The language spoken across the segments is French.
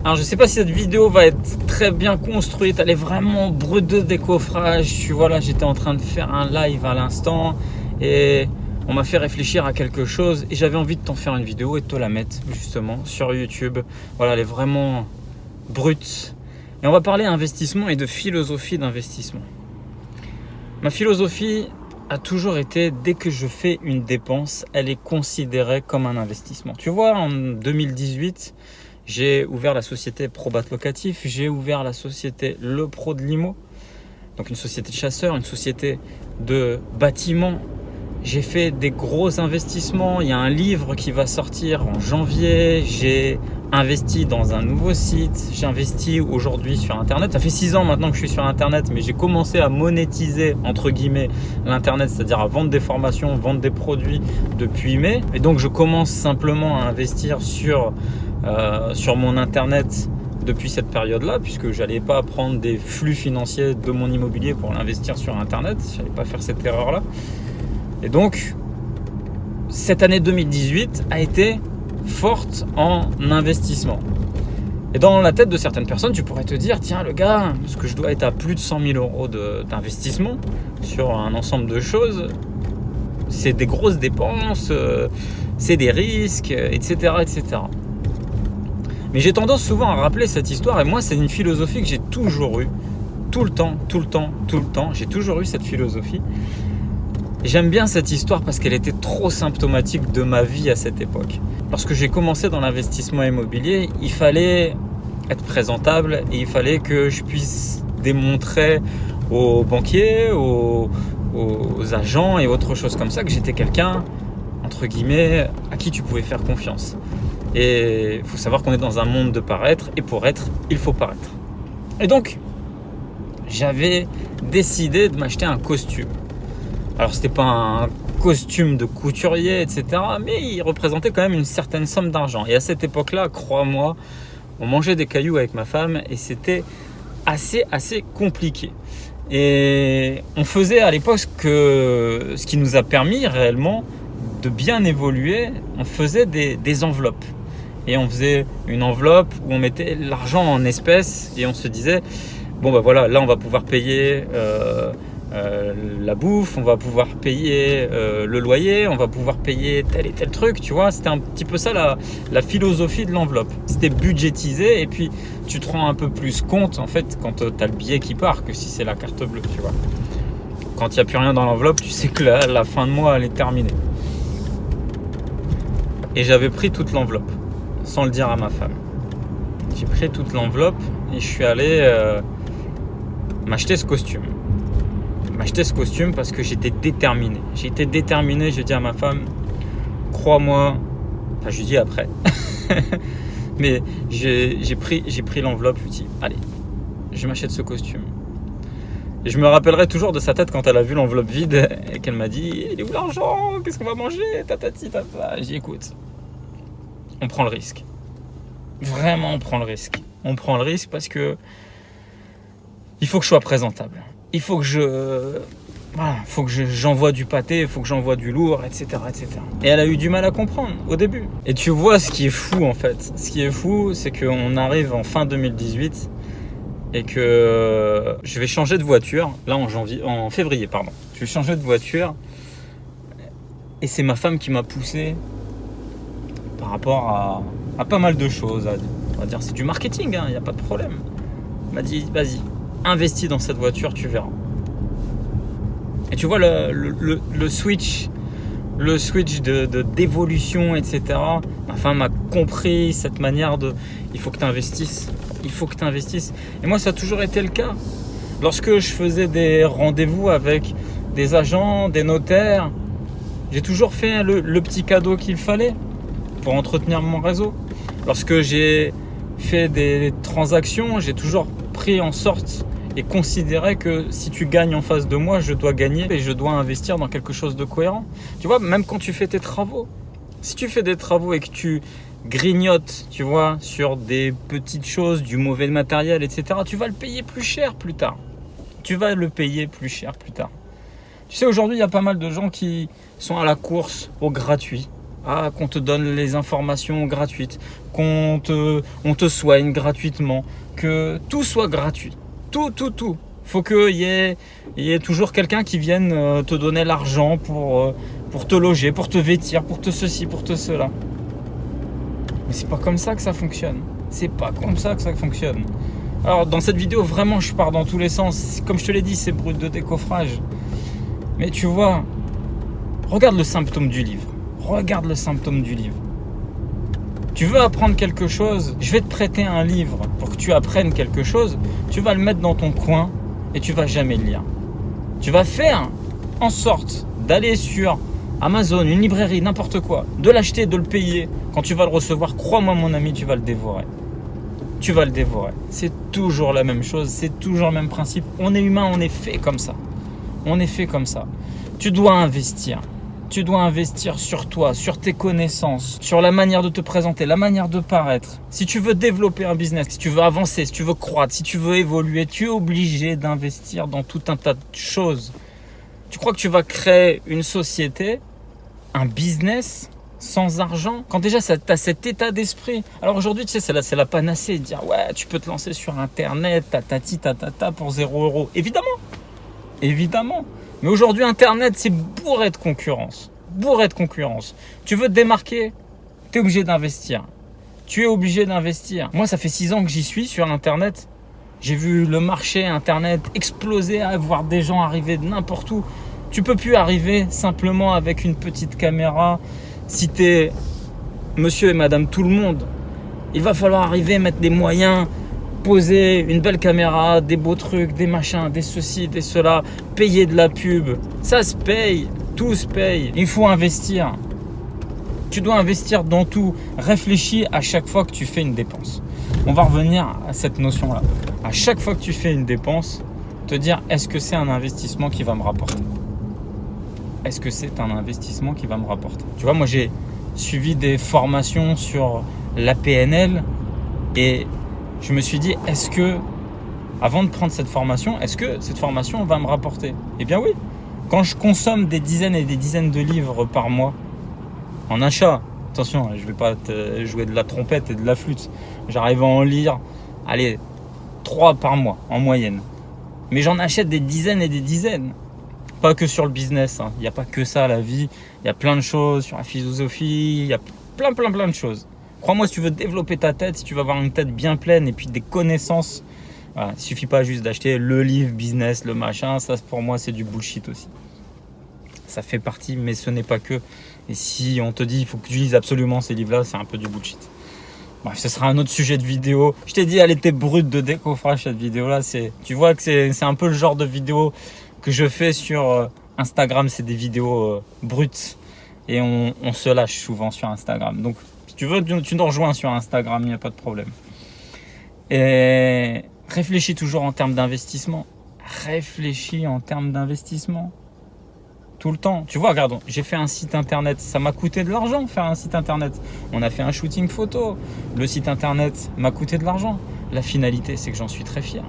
Alors je sais pas si cette vidéo va être très bien construite, elle est vraiment brute de décoffrage. Voilà, j'étais en train de faire un live à l'instant et on m'a fait réfléchir à quelque chose et j'avais envie de t'en faire une vidéo et de te la mettre justement sur YouTube. Voilà, elle est vraiment brute. Et on va parler investissement et de philosophie d'investissement. Ma philosophie a toujours été, dès que je fais une dépense, elle est considérée comme un investissement. Tu vois, en 2018, j'ai ouvert la société Probat Locatif, j'ai ouvert la société Le Pro de Limo, donc une société de chasseurs, une société de bâtiments. J'ai fait des gros investissements. Il y a un livre qui va sortir en janvier. J'ai investi dans un nouveau site. J'ai investi aujourd'hui sur Internet. Ça fait 6 ans maintenant que je suis sur Internet, mais j'ai commencé à monétiser, entre guillemets, l'Internet, c'est-à-dire à vendre des formations, vendre des produits depuis mai. Et donc, je commence simplement à investir sur mon Internet depuis cette période-là, puisque je n'allais pas prendre des flux financiers de mon immobilier pour l'investir sur Internet. Je n'allais pas faire cette erreur-là. Et donc, cette année 2018 a été forte en investissement. Et dans la tête de certaines personnes, tu pourrais te dire, tiens le gars, parce que je dois être à plus de 100 000 euros d'investissement sur un ensemble de choses, c'est des grosses dépenses, c'est des risques, etc., etc. Mais j'ai tendance souvent à rappeler cette histoire, et moi c'est une philosophie que j'ai toujours eue, tout le temps, j'ai toujours eu cette philosophie. J'aime bien cette histoire parce qu'elle était trop symptomatique de ma vie à cette époque. Lorsque j'ai commencé dans l'investissement immobilier, il fallait être présentable et il fallait que je puisse démontrer aux banquiers, aux agents et autres choses comme ça que j'étais quelqu'un, entre guillemets, à qui tu pouvais faire confiance. Et il faut savoir qu'on est dans un monde de paraître et pour être, il faut paraître. Et donc, j'avais décidé de m'acheter un costume. Alors c'était pas un costume de couturier, etc. Mais il représentait quand même une certaine somme d'argent. Et à cette époque-là, crois-moi, on mangeait des cailloux avec ma femme et c'était assez compliqué. Et on faisait à l'époque ce qui nous a permis réellement de bien évoluer, on faisait des enveloppes. Et on faisait une enveloppe où on mettait l'argent en espèces et on se disait, bon ben voilà, là on va pouvoir payer... la bouffe, on va pouvoir payer le loyer, on va pouvoir payer tel et tel truc, tu vois. C'était un petit peu ça la philosophie de l'enveloppe. C'était budgétisé et puis tu te rends un peu plus compte en fait quand tu as le billet qui part que si c'est la carte bleue, tu vois. Quand il n'y a plus rien dans l'enveloppe, tu sais que la fin de mois elle est terminée. Et j'avais pris toute l'enveloppe sans le dire à ma femme. J'ai pris toute l'enveloppe et je suis allé m'acheter ce costume. Parce que j'étais déterminé. J'ai dit à ma femme, crois-moi, enfin je lui dis après, mais j'ai pris l'enveloppe, je lui dis, allez, je m'achète ce costume. Et je me rappellerai toujours de sa tête quand elle a vu l'enveloppe vide et qu'elle m'a dit, il est où l'argent? Qu'est-ce qu'on va manger? Tatati, tata. J'ai dit, écoute, on prend le risque. Vraiment, on prend le risque. On prend le risque parce que il faut que je sois présentable. Il faut que j'envoie du pâté, il faut que j'envoie du lourd, etc., etc. Et elle a eu du mal à comprendre au début. Et tu vois ce qui est fou en fait. Ce qui est fou, c'est qu'on arrive en fin 2018 et que je vais changer de voiture. Là en février, pardon. Je vais changer de voiture et c'est ma femme qui m'a poussé par rapport à pas mal de choses. On va dire c'est du marketing, il n'y a pas de problème. Elle m'a dit, vas-y. Investis dans cette voiture, tu verras. Et tu vois le switch d'évolution, etc. Ma femme a compris cette manière de, il faut que tu investisses. Et moi, ça a toujours été le cas. Lorsque je faisais des rendez-vous avec des agents, des notaires, j'ai toujours fait le petit cadeau qu'il fallait pour entretenir mon réseau. Lorsque j'ai fait des transactions, j'ai toujours pris en sorte et considérer que si tu gagnes en face de moi, je dois gagner et je dois investir dans quelque chose de cohérent. Tu vois, même quand tu fais tes travaux, si tu fais des travaux et que tu grignotes, tu vois, sur des petites choses, du mauvais matériel, etc., tu vas le payer plus cher plus tard. Tu sais, aujourd'hui, il y a pas mal de gens qui sont à la course au gratuit. qu'on te donne les informations gratuites, on te soigne gratuitement, que tout soit gratuit. Tout. Faut qu'il y ait toujours quelqu'un qui vienne te donner l'argent pour te loger, pour te vêtir, pour te ceci, pour te cela. Mais c'est pas comme ça que ça fonctionne. C'est pas comme ça que ça fonctionne. Alors dans cette vidéo, vraiment, je pars dans tous les sens. Comme je te l'ai dit, c'est brut de décoffrage. Mais tu vois, regarde le symptôme du livre. Regarde le symptôme du livre. Tu veux apprendre quelque chose, je vais te prêter un livre pour que tu apprennes quelque chose. Tu vas le mettre dans ton coin et tu vas jamais le lire. Tu vas faire en sorte d'aller sur Amazon, une librairie, n'importe quoi, de l'acheter, de le payer. Quand tu vas le recevoir, crois-moi mon ami, tu vas le dévorer. Tu vas le dévorer. C'est toujours la même chose, c'est toujours le même principe. On est humain, on est fait comme ça. On est fait comme ça. Tu dois investir. Tu dois investir sur toi, sur tes connaissances, sur la manière de te présenter, la manière de paraître. Si tu veux développer un business, si tu veux avancer, si tu veux croître, si tu veux évoluer, tu es obligé d'investir dans tout un tas de choses. Tu crois que tu vas créer une société, un business sans argent, quand déjà tu as cet état d'esprit. Alors aujourd'hui, tu sais, c'est la panacée de dire ouais, tu peux te lancer sur Internet, tatati, tatata pour 0 €. Évidemment. Mais aujourd'hui, Internet, c'est bourré de concurrence. Tu veux te démarquer, tu es obligé d'investir. Moi, ça fait 6 ans que j'y suis sur Internet. J'ai vu le marché Internet exploser, à voir des gens arriver de n'importe où. Tu peux plus arriver simplement avec une petite caméra. Si tu es monsieur et madame tout le monde, il va falloir arriver, mettre des moyens, poser une belle caméra, des beaux trucs, des machins, des ceci, des cela, payer de la pub. Ça se paye, tout se paye. Il faut investir. Tu dois investir dans tout. Réfléchis à chaque fois que tu fais une dépense. On va revenir à cette notion-là. À chaque fois que tu fais une dépense, te dire est-ce que c'est un investissement qui va me rapporter ? Est-ce que c'est un investissement qui va me rapporter ? Tu vois, moi j'ai suivi des formations sur la PNL et je me suis dit, avant de prendre cette formation, est-ce que cette formation va me rapporter ? Eh bien oui. Quand je consomme des dizaines et des dizaines de livres par mois, en achat, attention, je ne vais pas te jouer de la trompette et de la flûte, j'arrive à en lire, 3 par mois en moyenne. Mais j'en achète des dizaines et des dizaines. Pas que sur le business, il n'y a pas que ça la vie, il y a plein de choses sur la philosophie, il y a plein de choses. Crois-moi, si tu veux développer ta tête, si tu veux avoir une tête bien pleine et puis des connaissances, voilà, il ne suffit pas juste d'acheter le livre business, le machin, ça pour moi c'est du bullshit aussi. Ça fait partie, mais ce n'est pas que. Et si on te dit il faut que tu lises absolument ces livres-là, c'est un peu du bullshit. Bref, ce sera un autre sujet de vidéo. Je t'ai dit, elle était brute de décoffrage cette vidéo-là. Tu vois que c'est un peu le genre de vidéo que je fais sur Instagram, c'est des vidéos brutes. Et on se lâche souvent sur Instagram. Donc, si tu veux, tu nous rejoins sur Instagram, il n'y a pas de problème. Et réfléchis toujours en termes d'investissement. Tout le temps. Tu vois, regarde, j'ai fait un site internet. Ça m'a coûté de l'argent faire un site internet. On a fait un shooting photo. Le site internet m'a coûté de l'argent. La finalité, c'est que j'en suis très fier.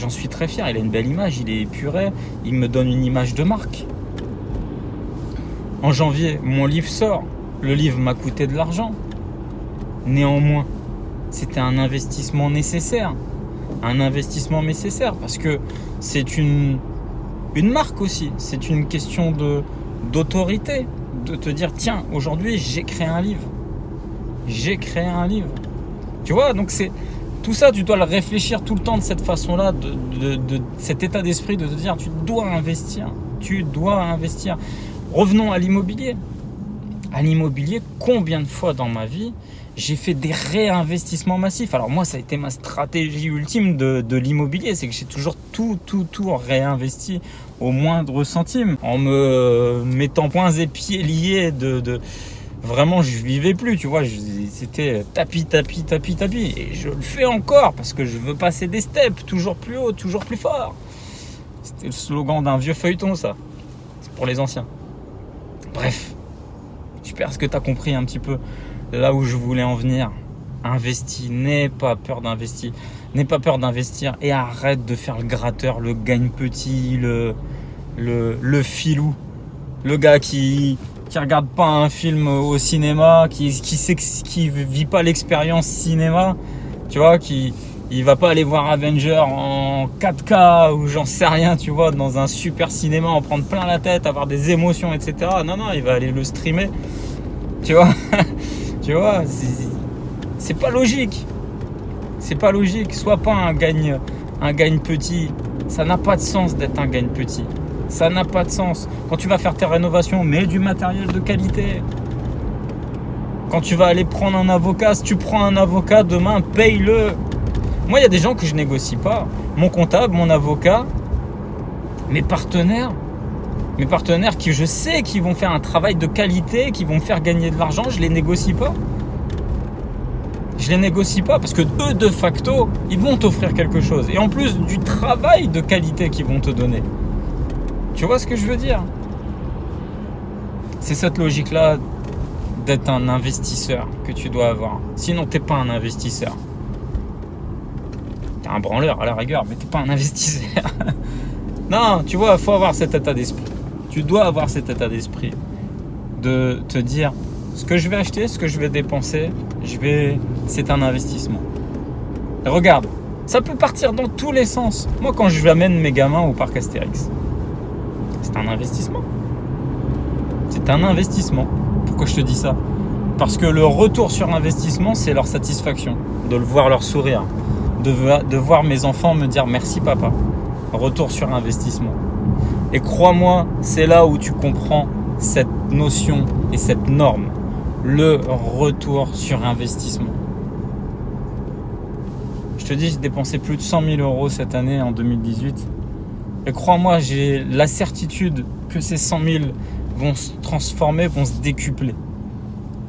Il a une belle image, il est épuré. Il me donne une image de marque. En janvier, mon livre sort. Le livre m'a coûté de l'argent. Néanmoins, c'était un investissement nécessaire. Parce que c'est une marque aussi. C'est une question d'autorité. De te dire, tiens, aujourd'hui, j'ai créé un livre. Tu vois, donc c'est tout ça, tu dois le réfléchir tout le temps de cette façon-là, de cet état d'esprit, de te dire, tu dois investir. Revenons à l'immobilier. Combien de fois dans ma vie, j'ai fait des réinvestissements massifs. Alors moi, ça a été ma stratégie ultime de l'immobilier, c'est que j'ai toujours tout réinvesti au moindre centime, en me mettant poings et pieds liés Vraiment, je vivais plus, tu vois, c'était tapis. Et je le fais encore parce que je veux passer des steps, toujours plus haut, toujours plus fort. C'était le slogan d'un vieux feuilleton, ça. C'est pour les anciens. Bref, j'espère que tu as compris un petit peu là où je voulais en venir. Investis, n'aie pas peur d'investir. Et arrête de faire le gratteur, le gagne petit, le filou. Le gars qui qui regarde pas un film au cinéma, qui vit pas l'expérience cinéma, tu vois, il va pas aller voir Avenger en 4K ou j'en sais rien, tu vois, dans un super cinéma, en prendre plein la tête, avoir des émotions, etc. Non, il va aller le streamer, tu vois. Tu vois, c'est pas logique. C'est pas logique. Sois pas un gagne petit. Ça n'a pas de sens d'être un gagne petit. Ça n'a pas de sens. Quand tu vas faire tes rénovations, mets du matériel de qualité. Quand tu vas aller prendre un avocat, si tu prends un avocat demain, paye-le. Moi, il y a des gens que je négocie pas. Mon comptable, mon avocat, mes partenaires qui je sais qu'ils vont faire un travail de qualité, qui vont me faire gagner de l'argent, je les négocie pas. Je les négocie pas parce que eux, de facto, ils vont t'offrir quelque chose. Et en plus du travail de qualité qu'ils vont te donner. Tu vois ce que je veux dire? C'est cette logique-là d'être un investisseur que tu dois avoir. Sinon, t'es pas un investisseur. T'es un branleur à la rigueur, mais t'es pas un investisseur. Non, tu vois, il faut avoir cet état d'esprit. Tu dois avoir cet état d'esprit de te dire ce que je vais acheter, ce que je vais dépenser, c'est un investissement. Et regarde, ça peut partir dans tous les sens. Moi, quand je amène mes gamins au parc Astérix, c'est un investissement. C'est un investissement. Pourquoi je te dis ça? Parce que le retour sur investissement, c'est leur satisfaction. De le voir leur sourire. De voir mes enfants me dire merci papa. Retour sur investissement. Et crois-moi, c'est là où tu comprends cette notion et cette norme. Le retour sur investissement. Je te dis, j'ai dépensé plus de 100 000 euros cette année en 2018. Et crois-moi, j'ai la certitude que ces 100 000 vont se transformer, vont se décupler.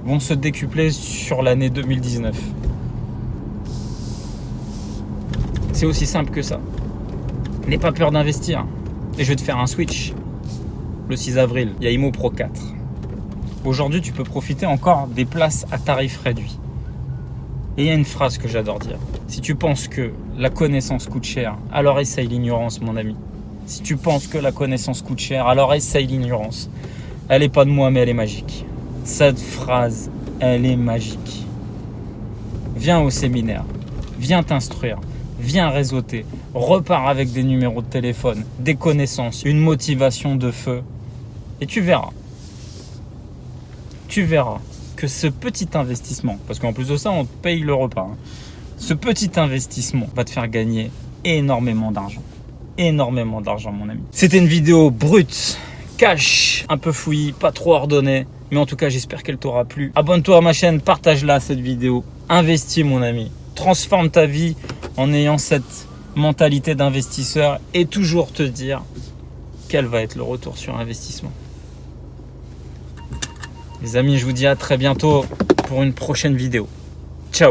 Vont se décupler sur l'année 2019. C'est aussi simple que ça. N'aie pas peur d'investir. Et je vais te faire un switch. Le 6 avril, il y a Imo Pro 4. Aujourd'hui, tu peux profiter encore des places à tarif réduit. Et il y a une phrase que j'adore dire. Si tu penses que la connaissance coûte cher, alors essaye l'ignorance, mon ami. Si tu penses que la connaissance coûte cher, alors essaye l'ignorance. Elle n'est pas de moi, mais elle est magique. Cette phrase, elle est magique. Viens au séminaire. Viens t'instruire. Viens réseauter. Repars avec des numéros de téléphone, des connaissances, une motivation de feu. Et tu verras. Tu verras que ce petit investissement, parce qu'en plus de ça, on te paye le repas. Ce petit investissement va te faire gagner énormément d'argent. Énormément d'argent, mon ami. C'était une vidéo brute, cash, un peu fouillie, pas trop ordonnée. Mais en tout cas, j'espère qu'elle t'aura plu. Abonne-toi à ma chaîne, partage-la cette vidéo. Investis, mon ami. Transforme ta vie en ayant cette mentalité d'investisseur et toujours te dire quel va être le retour sur investissement. Les amis, je vous dis à très bientôt pour une prochaine vidéo. Ciao!